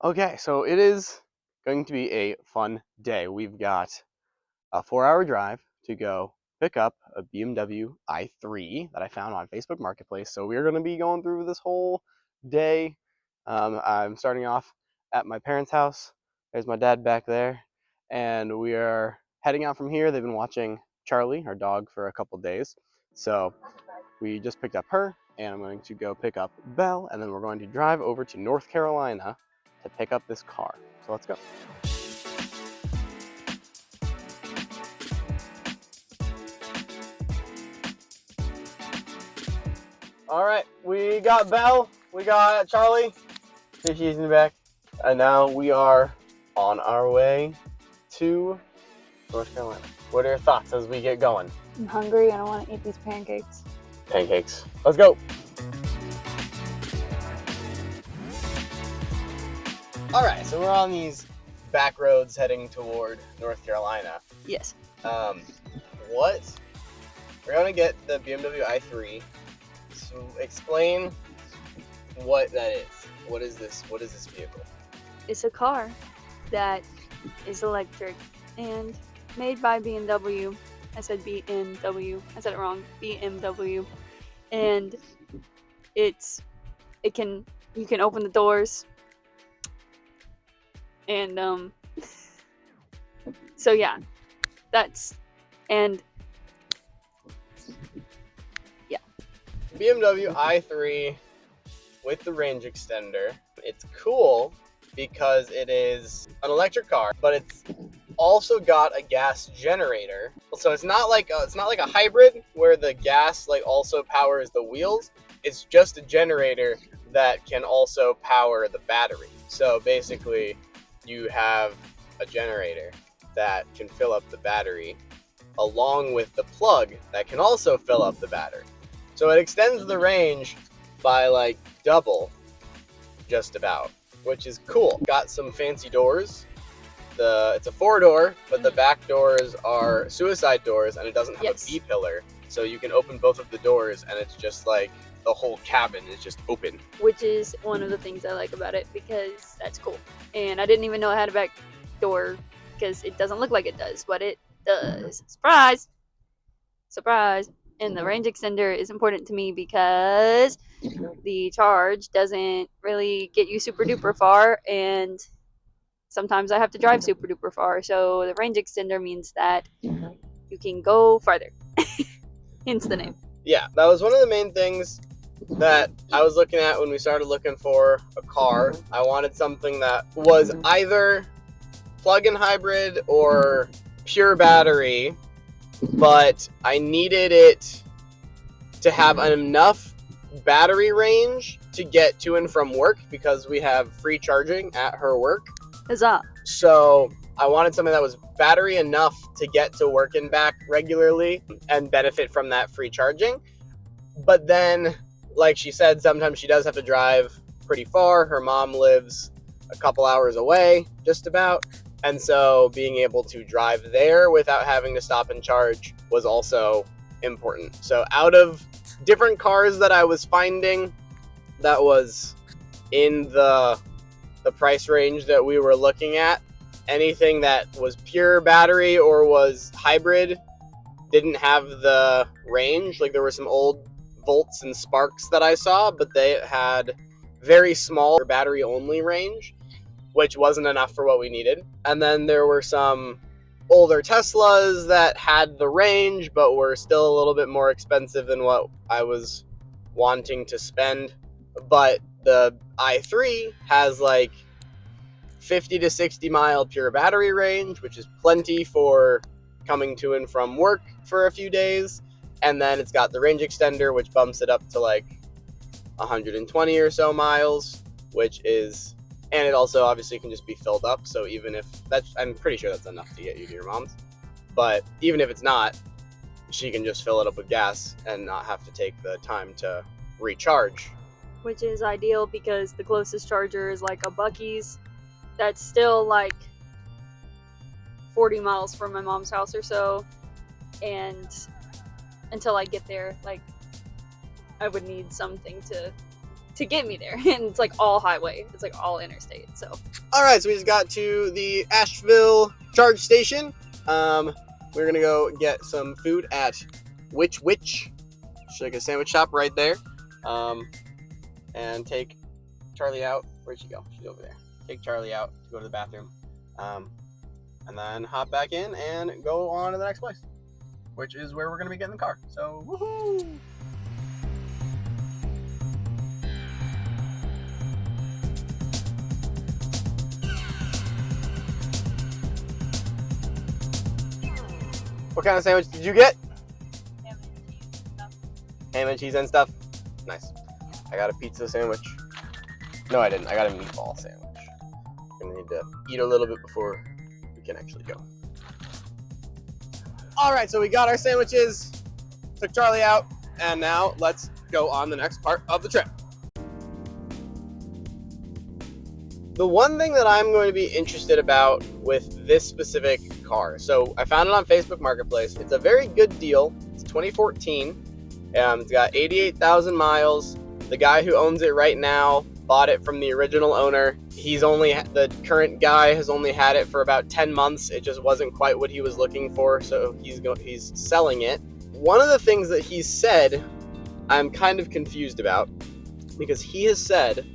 Okay, so it is going to be a fun day. We've got a 4-hour drive to go pick up a BMW i3 that I found on Facebook Marketplace. So we're going to be going through this whole day. I'm starting off at my parents' house. There's my dad back there. And we are heading out from here. They've been watching Charlie, our dog, for a couple days. So we just picked up her, and I'm going to go pick up Belle, and then we're going to drive over to North Carolina to pick up this car. So let's go. All right, we got Belle, we got Charlie. There she is in the back. And now we are on our way to North Carolina. What are your thoughts as we get going? I'm hungry and I want to eat these pancakes. Pancakes. Let's go. All right, so we're on these back roads heading toward North Carolina. Yes. We're gonna get the BMW i3. So explain what that is. What is this vehicle? It's a car that is electric and made by BMW. I said BMW. I said it wrong. BMW. And you can open the doors. And so yeah. BMW i3 with the range extender. It's cool because it is an electric car, but it's also got a gas generator. So it's not like a hybrid where the gas also powers the wheels. It's just a generator that can also power the battery. So basically, you have a generator that can fill up the battery along with the plug that can also fill up the battery. So it extends the range by double, just about, which is cool. Got some fancy doors. It's a 4-door, but the back doors are suicide doors, and it doesn't have a B-pillar. So you can open both of the doors, and it's just like the whole cabin is just open. Which is one of the things I like about it, because that's cool. And I didn't even know it had a back door, because it doesn't look like it does, but it does. Surprise! Surprise! And the range extender is important to me because the charge doesn't really get you super duper far, and sometimes I have to drive super duper far. So the range extender means that you can go farther. Hence the name. Yeah, that was one of the main things that I was looking at when we started looking for a car. I wanted something that was either plug-in hybrid or pure battery, but I needed it to have enough battery range to get to and from work because we have free charging at her work. Huzzah. So I wanted something that was battery enough to get to work and back regularly and benefit from that free charging. But then, like she said, sometimes she does have to drive pretty far. Her mom lives a couple hours away, just about. And so being able to drive there without having to stop and charge was also important. So out of different cars that I was finding that was in the price range that we were looking at, anything that was pure battery or was hybrid didn't have the range. There were some old Volts and Sparks that I saw, but they had very small battery only range, which wasn't enough for what we needed. And then there were some older Teslas that had the range, but were still a little bit more expensive than what I was wanting to spend. But the i3 has 50 to 60 mile pure battery range, which is plenty for coming to and from work for a few days. And then it's got the range extender, which bumps it up to 120 or so miles, and it also obviously can just be filled up. So even if I'm pretty sure that's enough to get you to your mom's. But even if it's not, she can just fill it up with gas and not have to take the time to recharge. Which is ideal because the closest charger is a Buc-ee's. That's still 40 miles from my mom's house or so. And until I get there, I would need something to to get me there. And it's like all highway. It's like all interstate. So All right, so we just got to the Asheville charge station. We're gonna go get some food at Which, like a sandwich shop right there. And take Charlie out. Where'd she go? She's over there. Take Charlie out to go to the bathroom. And then hop back in and go on to the next place, which is where we're gonna be getting the car. So, woohoo! What kind of sandwich did you get? Ham and cheese and stuff. Nice. I got a pizza sandwich. No, I didn't. I got a meatball sandwich. I'm gonna need to eat a little bit before we can actually go. All right, so we got our sandwiches, took Charlie out, and now let's go on the next part of the trip. The one thing that I'm going to be interested about with this specific car, so I found it on Facebook Marketplace. It's a very good deal. It's 2014. It's got 88,000 miles. The guy who owns it right now bought it from the original owner. The current guy has only had it for about 10 months. It just wasn't quite what he was looking for, so he's selling it. One of the things that he said, I'm kind of confused about, because he has said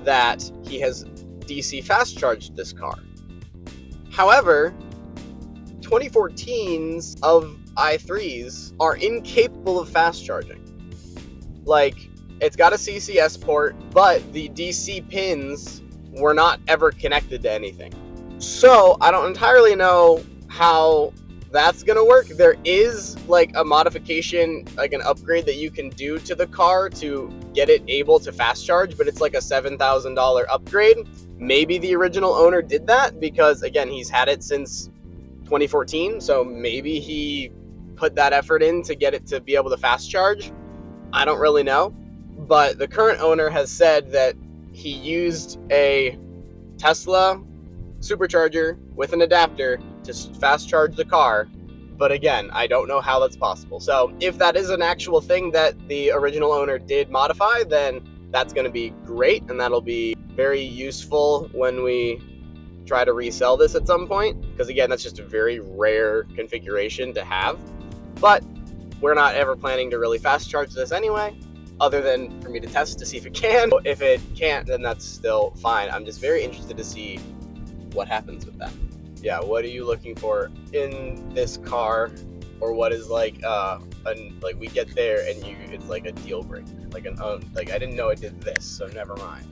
that he has DC fast charged this car. However, 2014s of i3s are incapable of fast charging. Like, it's got a CCS port, but the DC pins were not ever connected to anything. So I don't entirely know how that's gonna work. There is like a modification, like an upgrade that you can do to the car to get it able to fast charge, but it's like a $7,000 upgrade. Maybe the original owner did that because, again, he's had it since 2014, so maybe he put that effort in to get it to be able to fast charge. I don't really know. But the current owner has said that he used a Tesla supercharger with an adapter to fast charge the car. But again, I don't know how that's possible. So if that is an actual thing that the original owner did modify, then that's going to be great. And that'll be very useful when we try to resell this at some point. Because again, that's just a very rare configuration to have. But we're not ever planning to really fast charge this anyway, other than for me to test to see if it can. If it can't, then that's still fine. I'm just very interested to see what happens with that. Yeah, what are you looking for in this car, or what is like like we get there and it's like a deal breaker, like I didn't know it did this, so never mind.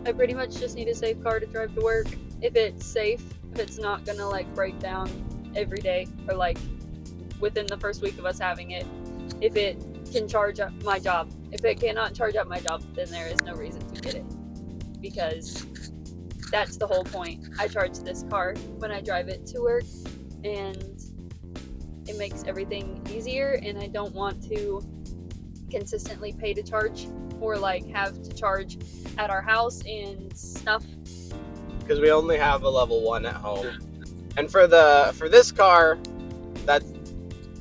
I pretty much just need a safe car to drive to work. If it's safe, if it's not gonna like break down every day or like within the first week of us having it, if it can charge up my job. If it cannot charge up my job, then there is no reason to get it, because that's the whole point. I charge this car when I drive it to work, and it makes everything easier, and I don't want to consistently pay to charge or like have to charge at our house and stuff. Because we only have a level 1 at home. And for this car,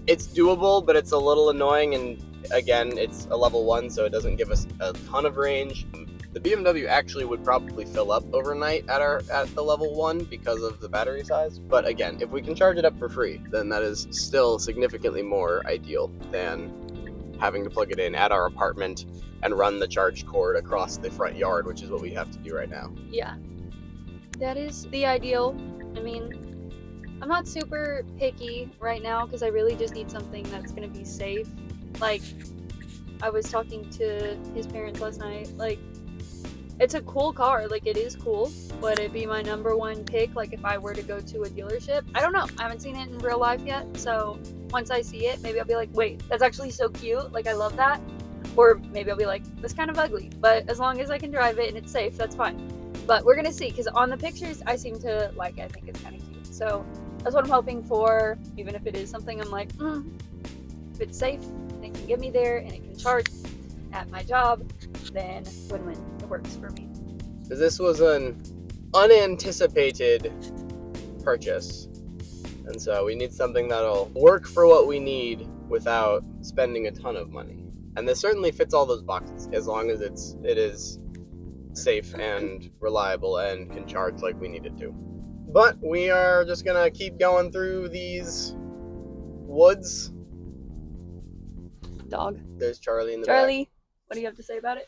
it's doable, but it's a little annoying, and again, it's a level 1, so it doesn't give us a ton of range. The BMW actually would probably fill up overnight at the level 1 because of the battery size. But again, if we can charge it up for free, then that is still significantly more ideal than having to plug it in at our apartment and run the charge cord across the front yard, which is what we have to do right now. Yeah, that is the ideal. I mean, I'm not super picky right now because I really just need something that's going to be safe. Like, I was talking to his parents last night. Like, it's a cool car. Like, it is cool. Would it be my number one pick, like, if I were to go to a dealership? I don't know. I haven't seen it in real life yet. So, once I see it, maybe I'll be like, wait, that's actually so cute. Like, I love that. Or maybe I'll be like, that's kind of ugly. But as long as I can drive it and it's safe, that's fine. But we're going to see. Because on the pictures, I seem to like it. I think it's kind of cute. So, that's what I'm hoping for. Even if it is something I'm like, if it's safe, and it can get me there, and it can charge at my job, then win-win. It works for me. Because this was an unanticipated purchase, and so we need something that'll work for what we need without spending a ton of money. And this certainly fits all those boxes as long as it is safe and reliable and can charge like we need it to. But we are just gonna keep going through these woods. Dog. There's Charlie in the back. Charlie, what do you have to say about it?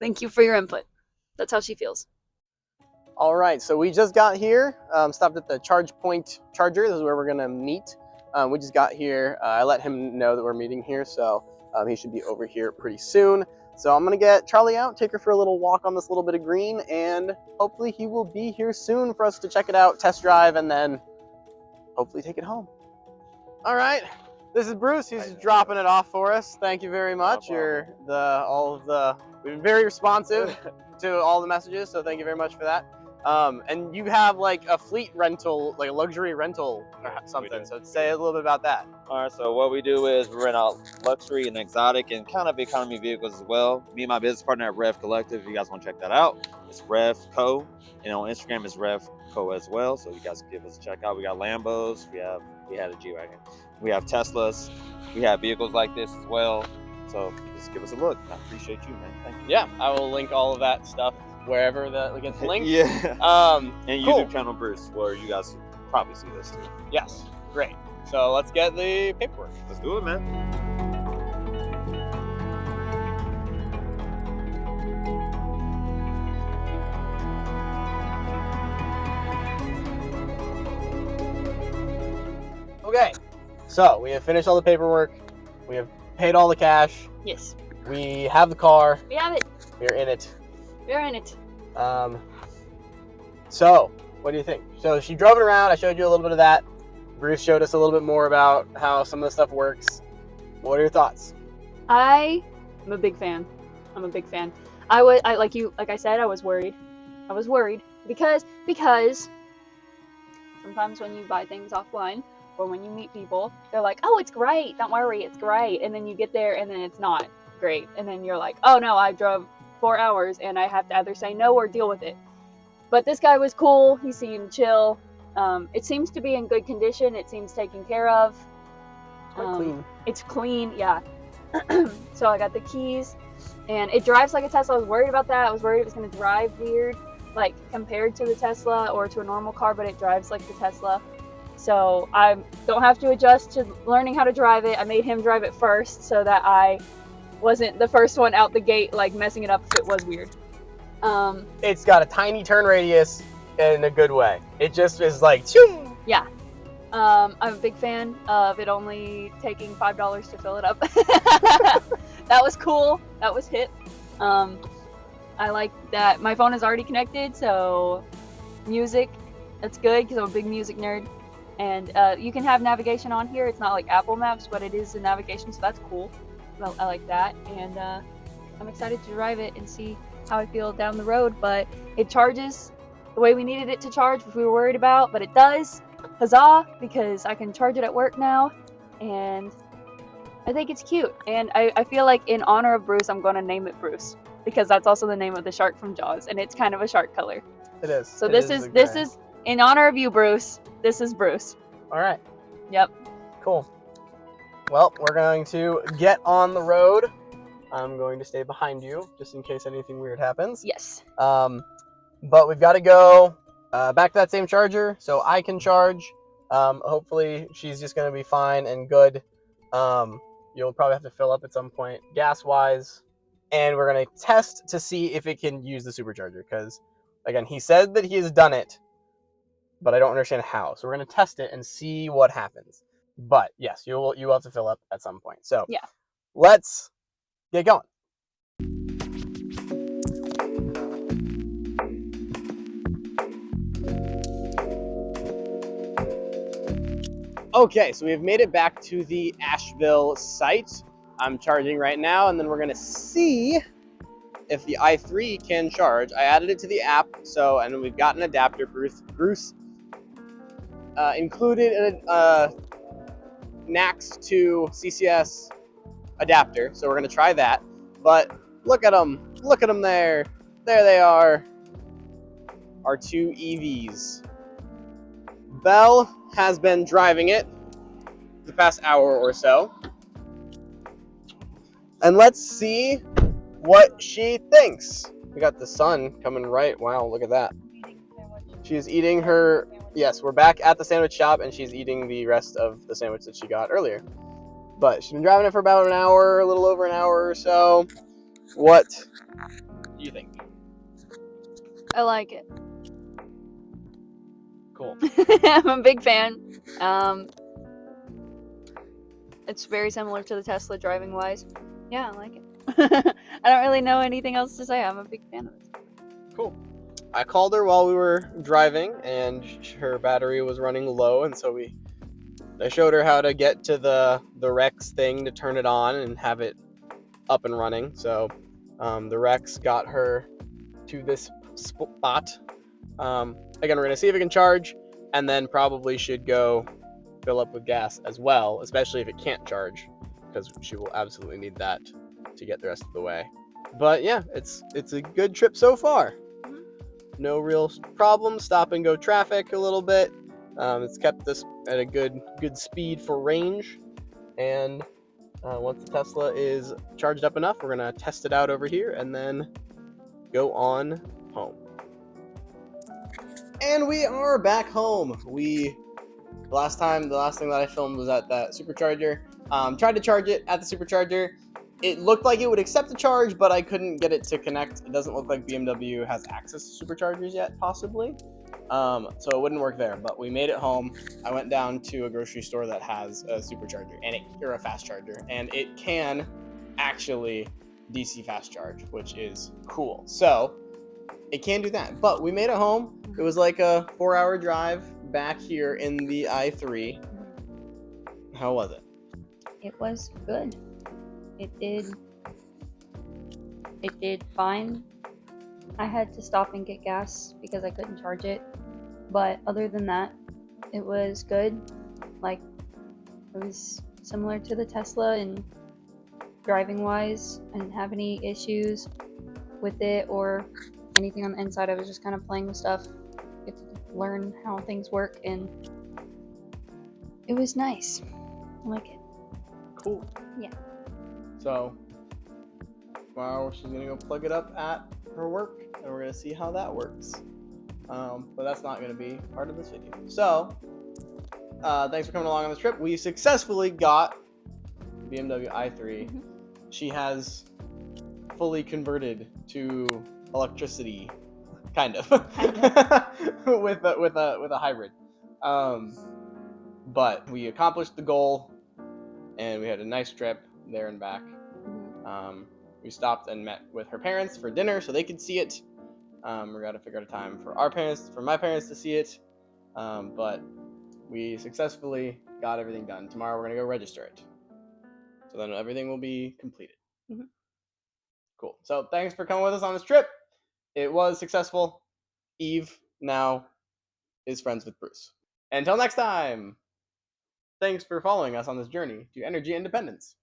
Thank you for your input. That's how she feels. All right, so we just got here, stopped at the charge point charger. This is where we're gonna meet. We just got here. I let him know that we're meeting here, so he should be over here pretty soon. So I'm gonna get Charlie out, take her for a little walk on this little bit of green, and hopefully he will be here soon for us to check it out, test drive, and then hopefully take it home. All right, this is Bruce. He's dropping it off for us. Thank you very much. We've been very responsive to all the messages, so thank you very much for that. And you have like a fleet rental, like a luxury rental or something. So say a little bit about that. All right, so what we do is we rent out luxury and exotic and kind of economy vehicles as well. Me and my business partner at Rev Collective, if you guys want to check that out, it's Rev Co. And on Instagram is Rev Co as well. So you guys can give us a check out. We got Lambos, we had a G-Wagon. We have Teslas, we have vehicles like this as well. So just give us a look. I appreciate you, man. Thank you. Yeah, I will link all of that stuff wherever that gets linked. Yeah. And cool. YouTube channel Bruce, where you guys probably see this too. Yes, great. So let's get the paperwork. Let's do it, man. Okay, so we have finished all the paperwork. We have paid all the cash. Yes. We have the car. We have it. We're in it. We're in it. So what do you think? So she drove it around. I showed you a little bit of that. Bruce showed us a little bit more about how some of the stuff works. What are your thoughts? I'm a big fan. I'm a big fan. Like I said, I was worried. I was worried because sometimes when you buy things offline or when you meet people, they're like, "Oh, it's great. Don't worry, it's great." And then you get there and then it's not great. And then you're like, "Oh no, I drove 4 hours and I have to either say no or deal with it." But this guy was cool. He seemed chill. It seems to be in good condition. It seems taken care of. Quite clean. It's clean, yeah. So I got the keys, and it drives like a Tesla. I was worried about that. I was worried it was going to drive weird, like compared to the Tesla or to a normal car, but it drives like the Tesla. So I don't have to adjust to learning how to drive it. I made him drive it first so that I wasn't the first one out the gate, like messing it up if it was weird. It's got a tiny turn radius in a good way. It just is like, choom! Yeah. I'm a big fan of it only taking $5 to fill it up. That was cool. That was hip. I like that my phone is already connected, so music, that's good because I'm a big music nerd. And you can have navigation on here. It's not like Apple Maps, but it is a navigation, so that's cool. Well, I like that. And I'm excited to drive it and see how I feel down the road. But it charges the way we needed it to charge, which we were worried about, but it does. Huzzah, because I can charge it at work now, and I think it's cute. And I feel like in honor of Bruce, I'm going to name it Bruce, because that's also the name of the shark from Jaws, and it's kind of a shark color. It is. So this is in honor of you, Bruce. This is Bruce. All right. Yep. Cool. Well, we're going to get on the road. I'm going to stay behind you just in case anything weird happens. Yes. But we've got to go back to that same charger so I can charge. Hopefully she's just going to be fine and good. You'll probably have to fill up at some point gas-wise. And we're going to test to see if it can use the supercharger. Because, again, he said that he has done it, but I don't understand how. So we're going to test it and see what happens. But, yes, you will have to fill up at some point. So yeah, let's get going. Okay, so we have made it back to the Asheville site. I'm charging right now, and then we're gonna see if the i3 can charge. I added it to the app, and we've got an adapter. Bruce included a NACS to CCS adapter, so we're gonna try that. But look at them there. There they are, our two EVs. Belle has been driving it, the past hour or so. And let's see what she thinks. We got the sun coming right. Wow, look at that. She's eating her... Yes, we're back at the sandwich shop, and she's eating the rest of the sandwich that she got earlier. But she's been driving it for about an hour, a little over an hour or so. What do you think? I like it. Cool. I'm a big fan. It's very similar to the Tesla driving wise. Yeah, I like it. I don't really know anything else to say. I'm a big fan of it. Cool. I called her while we were driving, and her battery was running low, and so I showed her how to get to the Rex thing to turn it on and have it up and running. So the Rex got her to this spot. Again, we're going to see if it can charge, and then probably should go fill up with gas as well, especially if it can't charge, because she will absolutely need that to get the rest of the way. But yeah, it's a good trip so far. No real problems. Stop and go traffic a little bit. It's kept this at a good speed for range. And once the Tesla is charged up enough, we're gonna test it out over here and then go on home. And we are back home. The last thing that I filmed was at that supercharger. Tried to charge it at the supercharger. It looked like it would accept the charge, but I couldn't get it to connect. It doesn't look like BMW has access to superchargers yet, possibly. So it wouldn't work there, but we made it home. I went down to a grocery store that has a supercharger or a fast charger, and it can actually DC fast charge, which is cool. So it can do that, but we made it home. It was like a 4-hour drive back here in the i3. How was it? It was good. It did fine. I had to stop and get gas because I couldn't charge it. But other than that, it was good. Like, it was similar to the Tesla and driving wise. I didn't have any issues with it or anything on the inside. I was just kind of playing with stuff, get to learn how things work, and it was nice. I like it. Cool. Yeah. So, tomorrow she's gonna go plug it up at her work, and we're gonna see how that works. But that's not gonna be part of this video. So, thanks for coming along on this trip. We successfully got the BMW i3. Mm-hmm. She has fully converted to electricity, kind of, with a hybrid. But we accomplished the goal, and we had a nice trip there and back. We stopped and met with her parents for dinner so they could see it. We got to figure out a time for my parents to see it. But we successfully got everything done. Tomorrow we're gonna go register it. So then everything will be completed. Mm-hmm. Cool. So thanks for coming with us on this trip. It was successful. Eve now is friends with Bruce. Until next time, thanks for following us on this journey to energy independence.